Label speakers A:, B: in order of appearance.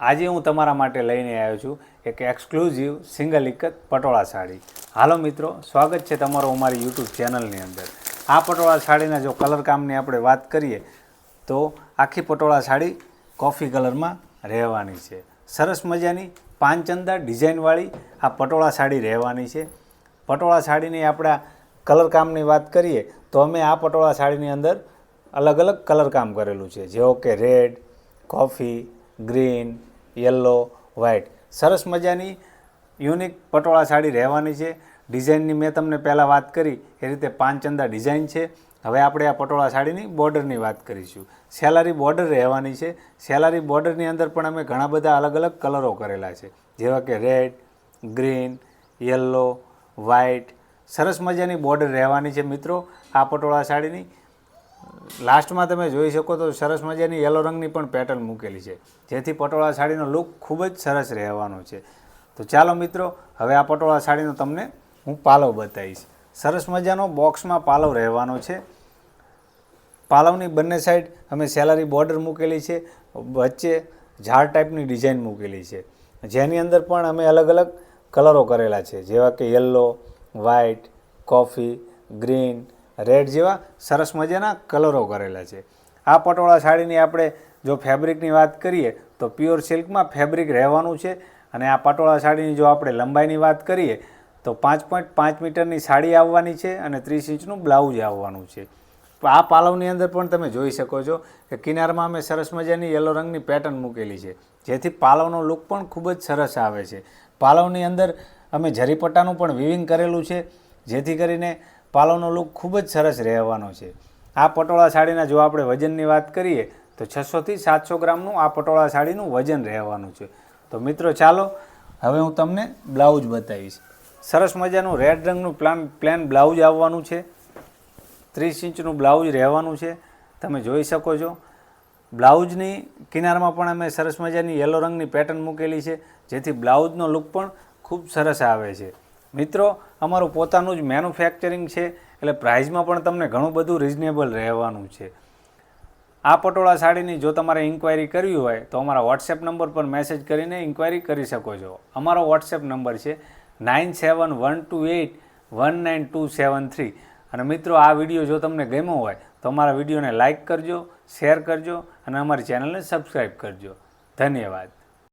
A: આજે હું તમારા માટે લઈને આવ્યો છું એક એક્સક્લુઝિવ સિંગલ ઇકત પટોળા સાડી. હાલો મિત્રો, સ્વાગત છે તમારું અમારી યુટ્યુબ ચેનલની અંદર. આ પટોળા સાડીના જો કલર કામની આપણે વાત કરીએ તો આખી પટોળા સાડી કોફી કલરમાં રહેવાની છે. સરસ મજાની પાંચંદા ડિઝાઇનવાળી આ પટોળા સાડી રહેવાની છે. પટોળા સાડીની આપણા કલર કામની વાત કરીએ તો અમે આ પટોળા સાડીની અંદર અલગ અલગ કલર કામ કરેલું છે, જેવો કે red, coffee, green, yellow, white. સરસ મજાની યુનિક પટોળા સાડી રહેવાની છે. ડિઝાઇનની મેં તમને પહેલાં વાત કરી એ રીતે પાંચંદા ડિઝાઇન છે. હવે આપણે આ પટોળા સાડીની બોર્ડરની વાત કરીશું. સેલારી બોર્ડર રહેવાની છે. સેલારી બોર્ડરની અંદર પણ અમે ઘણા બધા અલગ અલગ કલરો કરેલા છે, જેવા કે રેડ, ગ્રીન, યલો, વ્હાઇટ. સરસ મજાની બોર્ડર રહેવાની છે મિત્રો આ પટોળા સાડીની. લાસ્ટમાં તમે જોઈ શકો તો સરસ મજાની યલો રંગની પણ પેટર્ન મૂકેલી છે, જેથી પટોળા સાડીનો લુક ખૂબ જ સરસ રહેવાનો છે. તો ચાલો મિત્રો, હવે આ પટોળા સાડીનો તમને હું પાલવ બતાવીશ. સરસ મજાનો બોક્સમાં પાલવ રહેવાનો છે. પાલવની બંને સાઈડ અમે સેલારી બોર્ડર મૂકેલી છે, વચ્ચે ઝાડ ટાઈપની ડિઝાઇન મૂકેલી છે, જેની અંદર પણ અમે અલગ અલગ કલરો કરેલા છે, જેવા કે yellow, white, coffee, green, red જેવા સરસ મજાના કલરો કરેલા છે. આ પટોળા સાડીની આપણે જો ફેબ્રિકની વાત કરીએ તો પ્યોર સિલ્કમાં ફેબ્રિક રહેવાનું છે. અને આ પટોળા સાડીની જો આપણે લંબાઈની વાત કરીએ તો 5.5 મીટરની સાડી આવવાની છે અને 30 ઇંચનું બ્લાઉઝ આવવાનું છે. આ પાલવની અંદર પણ તમે જોઈ શકો છો કે કિનારમાં અમે સરસ મજાની યલો રંગની પેટર્ન મૂકેલી છે, જેથી પાલવનો લુક પણ ખૂબ જ સરસ આવે છે. પાલવની અંદર અમે જરીપટ્ટાનું પણ વિવિંગ કરેલું છે, જેથી કરીને પાલવનો લુક ખૂબ જ સરસ રહેવાનો છે. આ પટોળા સાડીના જો આપણે વજનની વાત કરીએ તો 600 થી 700 ગ્રામનું આ પટોળા સાડીનું વજન રહેવાનું છે. તો મિત્રો ચાલો હવે હું તમને બ્લાઉઝ બતાવીશ. સરસ મજાનું રેડ રંગનું પ્લેન બ્લાઉઝ આવવાનું છે. 30 ઇંચનું બ્લાઉઝ રહેવાનું છે, તમે જોઈ શકો છો. બ્લાઉઝની કિનારમાં પણ અમે સરસ મજાની યલો રંગની પેટર્ન મૂકેલી છે, જેથી બ્લાઉઝનો લુક પણ ખૂબ સરસ આવે છે. મિત્રો, અમારું પોતાનું જ મેન્યુફેક્ચરિંગ છે, એટલે પ્રાઇઝમાં પણ તમને ઘણું બધું રિઝનેબલ રહેવાનું છે. આ પટોળા સાડીની જો તમારે ઇન્ક્વાયરી કરવી હોય તો અમારા વોટ્સએપ નંબર પર મેસેજ કરીને ઇન્ક્વાયરી કરી શકો છો. અમારો વોટ્સએપ નંબર છે 9712819273. અને મિત્રો, આ વિડીયો જો તમને ગમ્યો હોય તો અમારા વિડીયોને લાઇક કરજો, શેર કરજો અને અમારી ચેનલને સબસ્ક્રાઈબ કરજો. ધન્યવાદ.